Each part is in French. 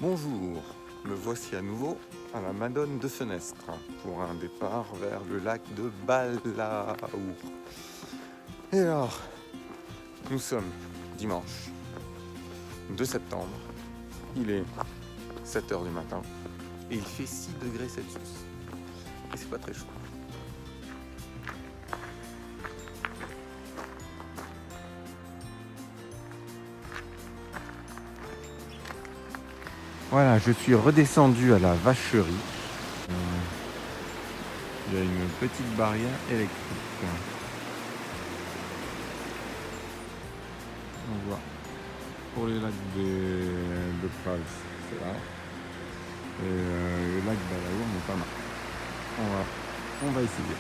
Bonjour, me voici à nouveau à la Madone de Fenestre pour un départ vers le lac de Balaour. Et alors, nous sommes dimanche 2 septembre, il est 7h du matin et il fait 6 degrés Celsius. Et c'est pas très chaud. Voilà, je suis redescendu à la vacherie. Il y a une petite barrière électrique. On voit pour les lacs de Pals, c'est là. Et le lac Balaour n'est pas mal. On va essayer.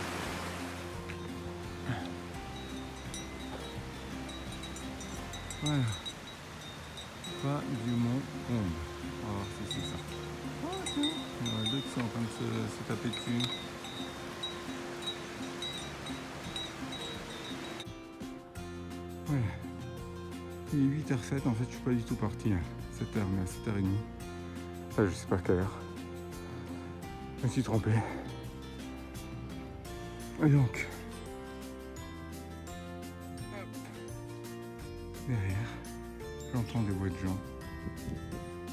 Voilà. Pas du Mont Combe. On va voir si c'est ça. Il y en a deux qui sont en train de se taper dessus. Voilà. Il est 8h07, en fait je suis pas du tout parti à 7h, mais à 7h30. Enfin je sais pas quelle heure. Je me suis trompé. Et donc, hop, derrière, j'entends des voix de gens.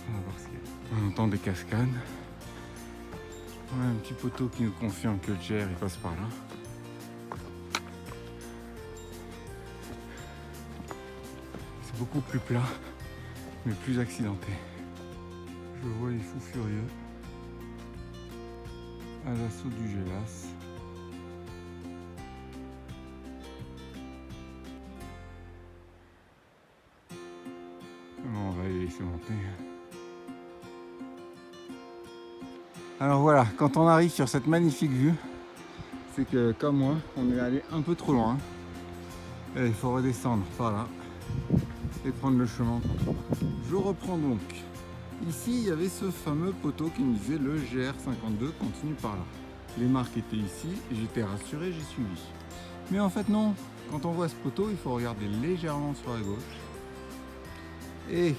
On va voir ce qu'il y a. On entend des cascades. On a un petit poteau qui nous confirme que le GR il passe par là. C'est beaucoup plus plat, mais plus accidenté. Je vois les fous furieux à l'assaut du Gélas. On va les laisser monter. Alors voilà, quand on arrive sur cette magnifique vue, c'est que comme moi, on est allé un peu trop loin. Et il faut redescendre par là et prendre le chemin. Je reprends donc. Ici, il y avait ce fameux poteau qui me disait le GR52 continue par là. Les marques étaient ici, j'étais rassuré, j'ai suivi. Mais en fait non, quand on voit ce poteau, il faut regarder légèrement sur la gauche. Et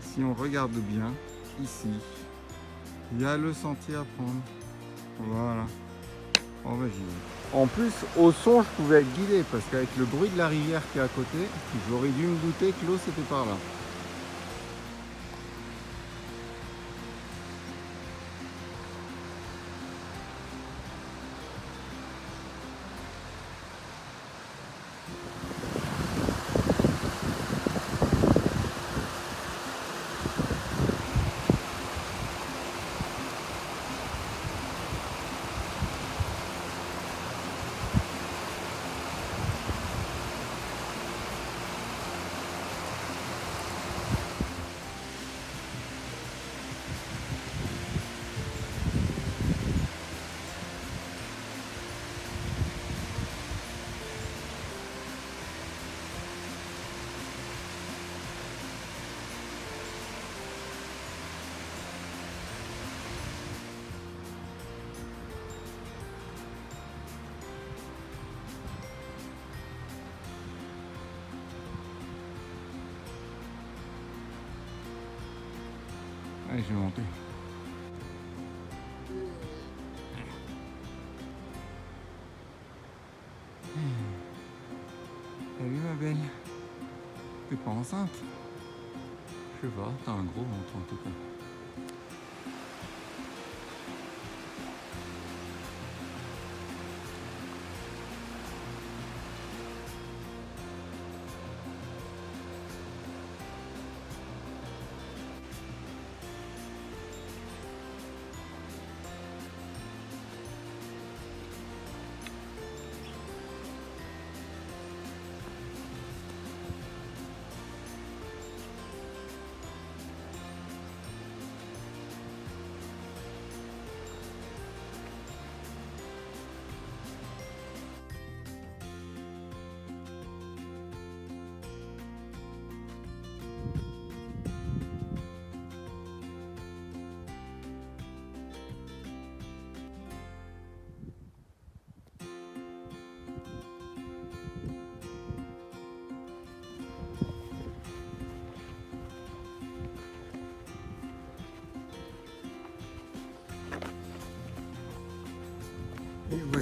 si on regarde bien, ici, il y a le sentier à prendre. Voilà. Oh bah j'y vais. En plus, au son, je pouvais être guidé parce qu'avec le bruit de la rivière qui est à côté, j'aurais dû me douter que l'eau c'était par là. Allez, je vais monter. Salut ma belle. T'es pas enceinte? Je sais pas, t'as un gros ventre en tout cas.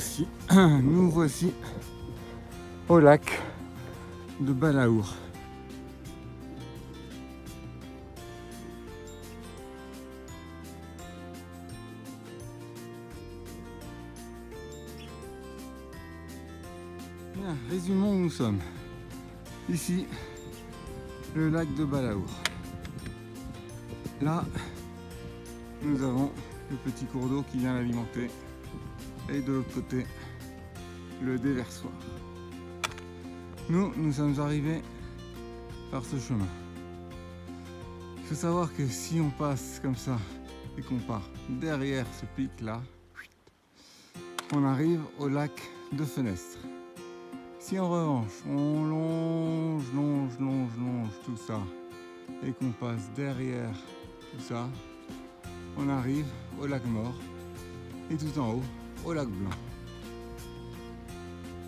voici, nous voici au lac de Balaour. Bien, résumons où nous sommes. Ici, le lac de Balaour. Là, nous avons le petit cours d'eau qui vient l'alimenter. Et de l'autre côté, le déversoir. Nous sommes arrivés par ce chemin. Il faut savoir que si on passe comme ça et qu'on part derrière ce pic là, on arrive au lac de Fenestre. Si en revanche on longe tout ça et qu'on passe derrière tout ça, on arrive au lac Mort et tout en haut au lac Blanc.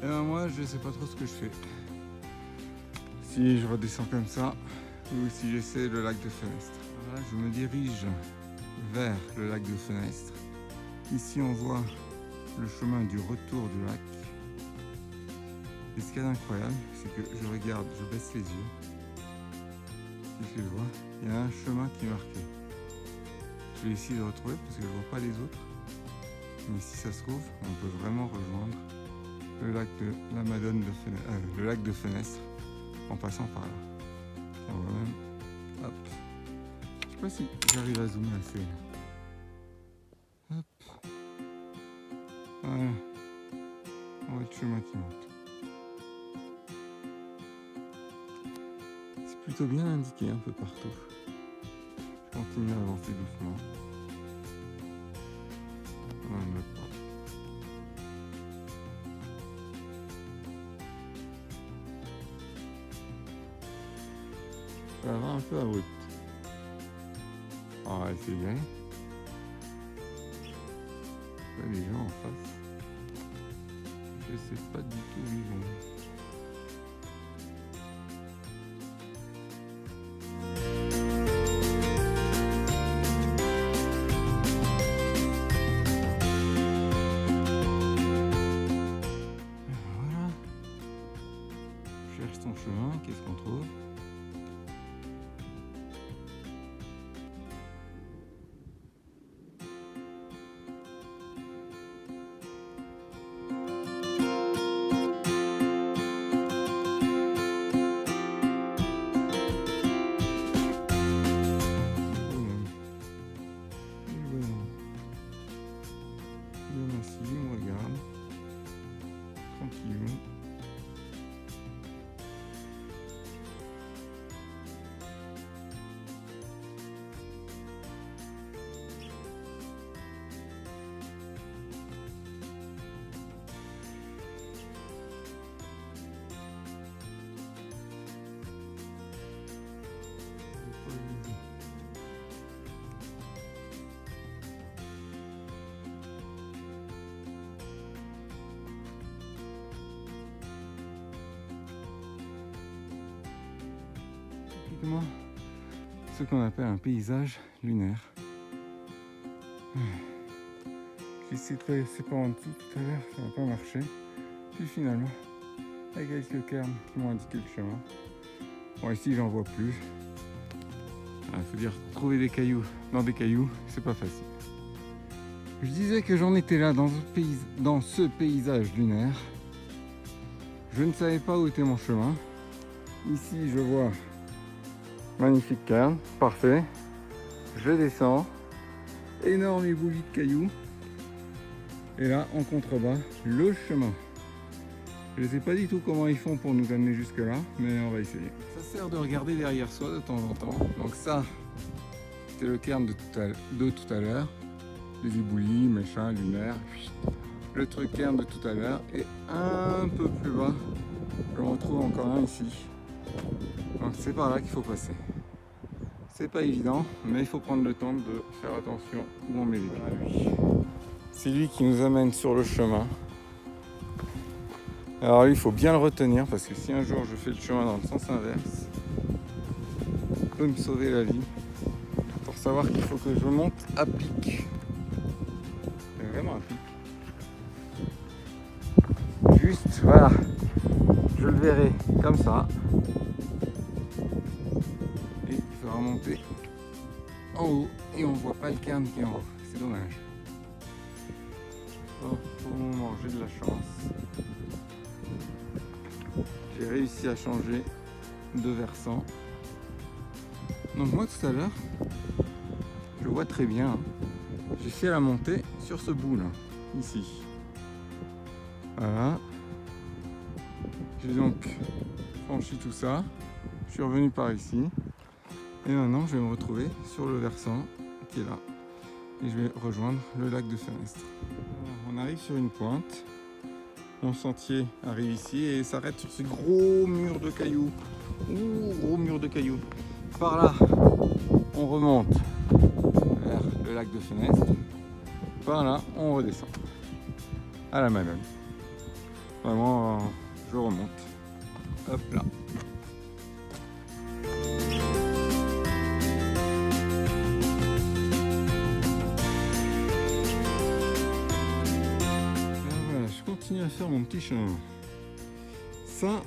Et ben moi je sais pas trop ce que je fais. Si je redescends comme ça ou si j'essaie le lac de Fenestre. Voilà, je me dirige vers le lac de Fenestre. Ici on voit le chemin du retour du lac. Et ce qui est incroyable, c'est que je regarde, je baisse les yeux. Qu'est-ce que je vois? Il y a un chemin qui est marqué. Je vais essayer de retrouver parce que je ne vois pas les autres. Mais si ça se trouve, on peut vraiment rejoindre le lac de la Madone de Fenestre, le lac de Fenestre en passant par là. Et on va même, hop. Je sais pas si j'arrive à zoomer assez. Hop. Voilà. On voit le chemin qui monte. C'est plutôt bien indiqué un peu partout. Je continue à avancer doucement. Ça va un peu abrupt. On va essayer. Il y a des gens en face. Je sais pas du tout où ils vont. Voilà. On cherche son chemin, qu'est-ce qu'on trouve? On regarde tranquillement. Ce qu'on appelle un paysage lunaire. J'ai essayé de passer par en dessous tout à l'heure, ça n'a pas marché. Puis finalement, avec quelques cairns qui m'ont indiqué le chemin. Bon, ici j'en vois plus. Il faut dire, trouver des cailloux dans des cailloux, c'est pas facile. Je disais que j'en étais là dans ce paysage lunaire. Je ne savais pas où était mon chemin. Ici je vois magnifique cairn, parfait. Je descends, énorme éboulis de cailloux. Et là, en contrebas, le chemin. Je ne sais pas du tout comment ils font pour nous amener jusque là, mais on va essayer. Ça sert de regarder derrière soi de temps en temps. Donc ça, c'était le cairn de tout à l'heure. Les éboulis, machin, lunaire. Le truc cairn de tout à l'heure. Et un peu plus bas, je retrouve encore un ici. Donc c'est par là qu'il faut passer. C'est pas évident, mais il faut prendre le temps de faire attention où on met les pieds. C'est lui qui nous amène sur le chemin. Alors lui, il faut bien le retenir parce que si un jour je fais le chemin dans le sens inverse, il peut me sauver la vie. Pour savoir qu'il faut que je monte à pic. C'est vraiment à pic. juste, voilà, je le verrai comme ça. Et il faudra monter en haut et on voit pas le cairn qui est en haut. C'est dommage. Bon, pour le moment, j'ai de la chance. J'ai réussi à changer de versant. Donc moi tout à l'heure, je vois très bien, hein, j'ai fait la montée sur ce bout là, ici. Voilà. J'ai donc franchi tout ça, je suis revenu par ici. Et maintenant je vais me retrouver sur le versant qui est là. Et je vais rejoindre le lac de Fenestre. On arrive sur une pointe. Mon sentier arrive ici et s'arrête sur ce gros mur de cailloux. Ouh, gros mur de cailloux. Par là, on remonte vers le lac de Fenestre. Par là, on redescend à la Madone. Vraiment, je remonte. Hop là. Voilà, je continue à faire mon petit chemin. Ça,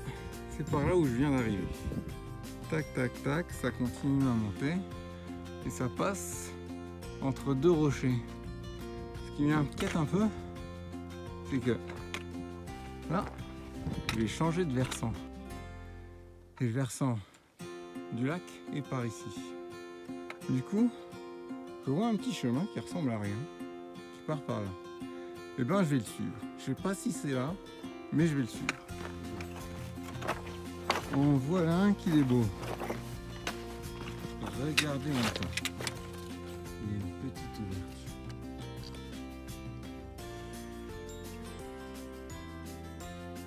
c'est par là où je viens d'arriver. Tac, tac, tac, ça continue à monter et ça passe entre deux rochers. Ce qui m'inquiète un peu, c'est que là, je vais changer de versant. Et le versant du lac est par ici. Du coup, je vois un petit chemin qui ressemble à rien, qui part par là. Et ben, je vais le suivre. Je sais pas si c'est là, mais je vais le suivre. En voilà un qui est beau. Regardez un peu. Il y a une petite ouverture.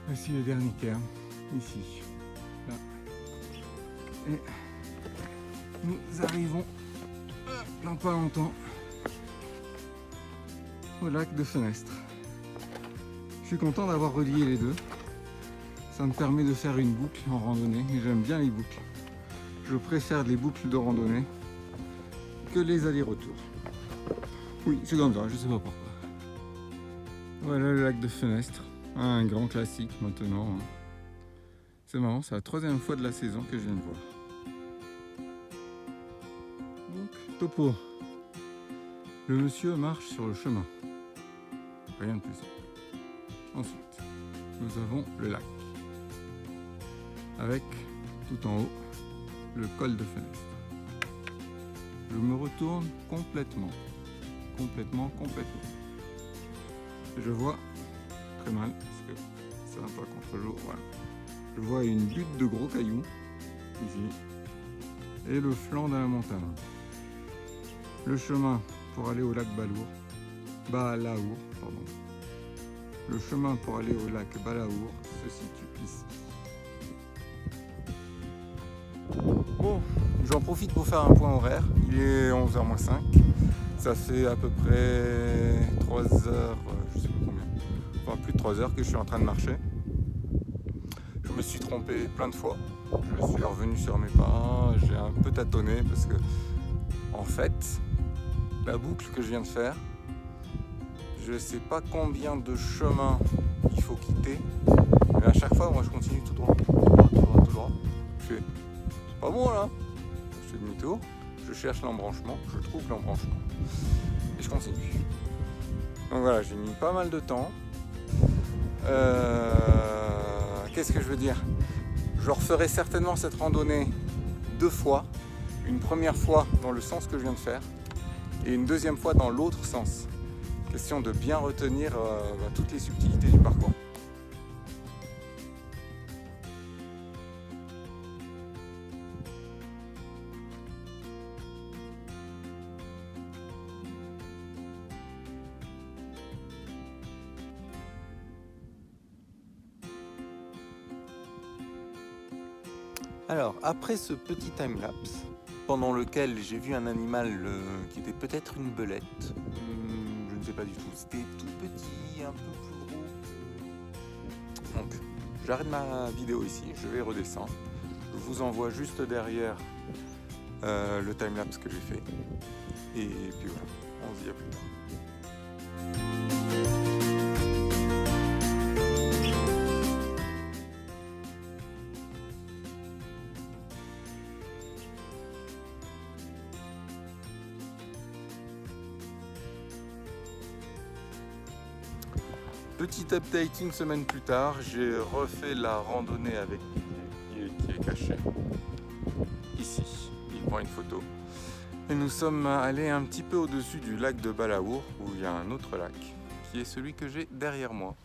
Voici le dernier cairn, ici. Là. Et nous arrivons dans pas longtemps au lac de Fenestre. Je suis content d'avoir relié les deux. Ça me permet de faire une boucle en randonnée et j'aime bien les boucles. Je préfère les boucles de randonnée que les allers-retours. Oui, c'est comme ça, je sais pas pourquoi. Voilà le lac de Fenestre, un grand classique maintenant. C'est marrant, c'est la 3e fois de la saison que je viens de voir. Donc, topo. Le monsieur marche sur le chemin. Rien de plus simple. Ensuite, nous avons le lac. Avec, tout en haut, le col de Fenestre. Je me retourne complètement. Complètement. Je vois très mal, parce que c'est un peu contre l'eau. Voilà. Je vois une butte de gros cailloux, ici, et le flanc de la montagne. Le chemin pour aller au lac Balaour, pardon. Le chemin pour aller au lac Balaour se situe ici. Bon, j'en profite pour faire un point horaire. Il est 11h-5. Ça fait à peu près 3 heures, je sais pas combien, enfin plus de 3 heures que je suis en train de marcher. Je me suis trompé plein de fois. Je suis revenu sur mes pas, j'ai un peu tâtonné parce que, en fait, la boucle que je viens de faire, je sais pas combien de chemins il faut quitter, mais à chaque fois, moi je continue tout droit. Je fais, c'est pas bon là. Je fais demi-tour, je cherche l'embranchement, je trouve l'embranchement et je continue. Donc voilà, j'ai mis pas mal de temps. Qu'est-ce que je veux dire? Je referai certainement cette randonnée 2 fois. Une première fois dans le sens que je viens de faire et une deuxième fois dans l'autre sens. Question de bien retenir toutes les subtilités du parcours. Alors, après ce petit time-lapse, pendant lequel j'ai vu un animal qui était peut-être une belette, je ne sais pas du tout, c'était tout petit, un peu plus gros. Donc, j'arrête ma vidéo ici, je vais redescendre. Je vous envoie juste derrière le time-lapse que j'ai fait. Et puis voilà, on se dit à plus tard. Petit update une semaine plus tard, j'ai refait la randonnée avec Didier qui est caché ici. Il prend une photo. Et nous sommes allés un petit peu au-dessus du lac de Balaour où il y a un autre lac qui est celui que j'ai derrière moi.